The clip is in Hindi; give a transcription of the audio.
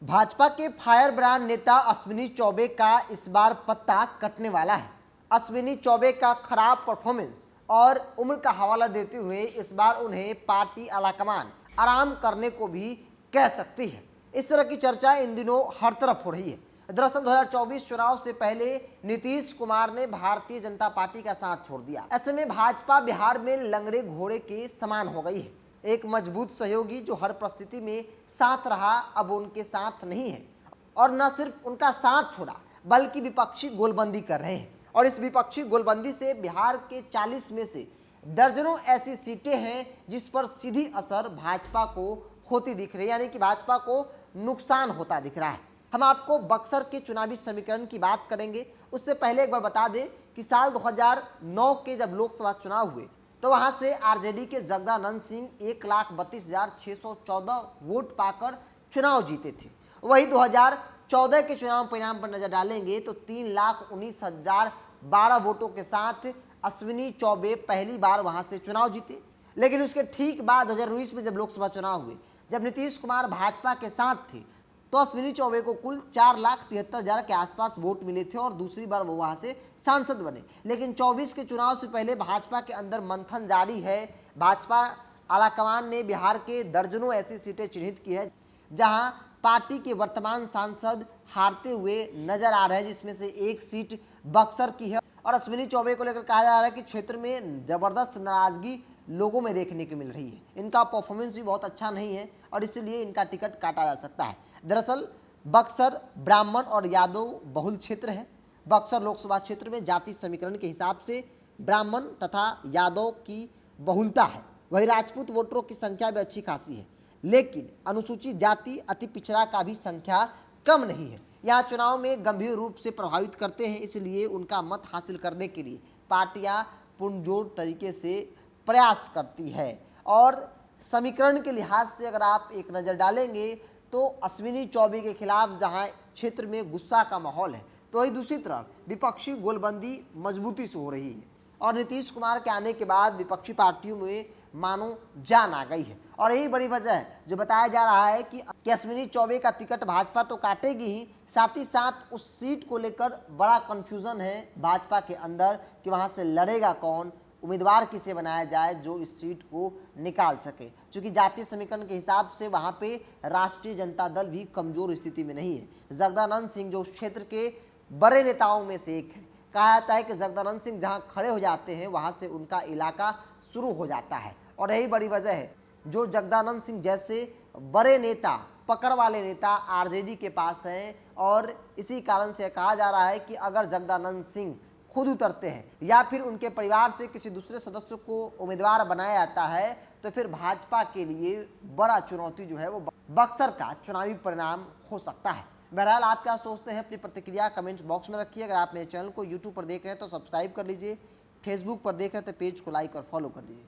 भाजपा के फायर ब्रांड नेता अश्विनी चौबे का इस बार पत्ता कटने वाला है। अश्विनी चौबे का खराब परफॉर्मेंस और उम्र का हवाला देते हुए इस बार उन्हें पार्टी आलाकमान आराम करने को भी कह सकती है। इस तरह की चर्चा इन दिनों हर तरफ हो रही है। दरअसल 2024 चुनाव से पहले नीतीश कुमार ने भारतीय जनता पार्टी का साथ छोड़ दिया। ऐसे में भाजपा बिहार में लंगड़े घोड़े के समान हो गई है। एक मजबूत सहयोगी जो हर परिस्थिति में साथ रहा अब उनके साथ नहीं है, और न सिर्फ उनका साथ छोड़ा बल्कि विपक्षी गोलबंदी कर रहे हैं। और इस विपक्षी गोलबंदी से बिहार के 40 में से दर्जनों ऐसी सीटें हैं जिस पर सीधी असर भाजपा को होती दिख रही है, यानी कि भाजपा को नुकसान होता दिख रहा है। हम आपको बक्सर के चुनावी समीकरण की बात करेंगे। उससे पहले एक बार बता दें कि साल 2009 के जब लोकसभा चुनाव हुए तो वहां से आरजेडी के जगदानंद सिंह 1,32,614 वोट पाकर चुनाव जीते थे। वही 2014 के चुनाव परिणाम पर नजर डालेंगे तो 3,19,012 वोटों के साथ अश्विनी चौबे पहली बार वहां से चुनाव जीते। लेकिन उसके ठीक बाद 2019 में जब लोकसभा चुनाव हुए, जब नीतीश कुमार भाजपा के साथ थे, तो अश्विनी चौबे को कुल 4,73,000 के आसपास वोट मिले थे और दूसरी बार वो वहां से सांसद बने। लेकिन 24 के चुनाव से पहले भाजपा के अंदर मंथन जारी है। भाजपा आलाकमान ने बिहार के दर्जनों ऐसी सीटें चिन्हित की है जहां पार्टी के वर्तमान सांसद हारते हुए नजर आ रहे हैं, जिसमें से एक सीट बक्सर की है। और अश्विनी चौबे को लेकर कहा जा रहा है कि क्षेत्र में जबरदस्त नाराजगी लोगों में देखने को मिल रही है। इनका परफॉर्मेंस भी बहुत अच्छा नहीं है और इसलिए इनका टिकट काटा जा सकता है। दरअसल बक्सर ब्राह्मण और यादव बहुल क्षेत्र है। बक्सर लोकसभा क्षेत्र में जाति समीकरण के हिसाब से ब्राह्मण तथा यादव की बहुलता है। वही राजपूत वोटरों की संख्या भी अच्छी खासी है, लेकिन अनुसूचित जाति अति पिछड़ा का भी संख्या कम नहीं है। यहाँ चुनाव में गंभीर रूप से प्रभावित करते हैं, इसलिए उनका मत हासिल करने के लिए पार्टियां पुरजोर तरीके से प्रयास करती है। और समीकरण के लिहाज से अगर आप एक नज़र डालेंगे तो अश्विनी चौबे के खिलाफ जहां क्षेत्र में गुस्सा का माहौल है, तो वही दूसरी तरफ विपक्षी गोलबंदी मजबूती से हो रही है। और नीतीश कुमार के आने के बाद विपक्षी पार्टियों में मानो जान आ गई है। और यही बड़ी वजह है जो बताया जा रहा है कि अश्विनी चौबे का टिकट भाजपा तो काटेगी ही, साथ ही साथ उस सीट को लेकर बड़ा कंफ्यूजन है भाजपा के अंदर कि वहां से लड़ेगा कौन, उम्मीदवार किसे बनाया जाए जो इस सीट को निकाल सके। क्योंकि जातीय समीकरण के हिसाब से वहां पे राष्ट्रीय जनता दल भी कमजोर स्थिति में नहीं है। जगदानंद सिंह जो उस क्षेत्र के बड़े नेताओं में से एक है, कहा जाता है कि जगदानंद सिंह जहां खड़े हो जाते हैं वहां से उनका इलाका शुरू हो जाता है। और यही बड़ी वजह है जो जगदानंद सिंह जैसे बड़े नेता, पकड़ वाले नेता आरजेडी के पास हैं। और इसी कारण से कहा जा रहा है कि अगर जगदानंद सिंह खुद उतरते हैं या फिर उनके परिवार से किसी दूसरे सदस्य को उम्मीदवार बनाया जाता है तो फिर भाजपा के लिए बड़ा चुनौती जो है वो बक्सर का चुनावी परिणाम हो सकता है। बहरहाल आप क्या सोचते हैं, अपनी प्रतिक्रिया कमेंट बॉक्स में रखिए। अगर आप मेरे चैनल को यूट्यूब पर देख रहे हैं तो सब्सक्राइब कर लीजिए, फेसबुक पर देख रहे हैं तो पेज को लाइक और फॉलो कर लीजिए।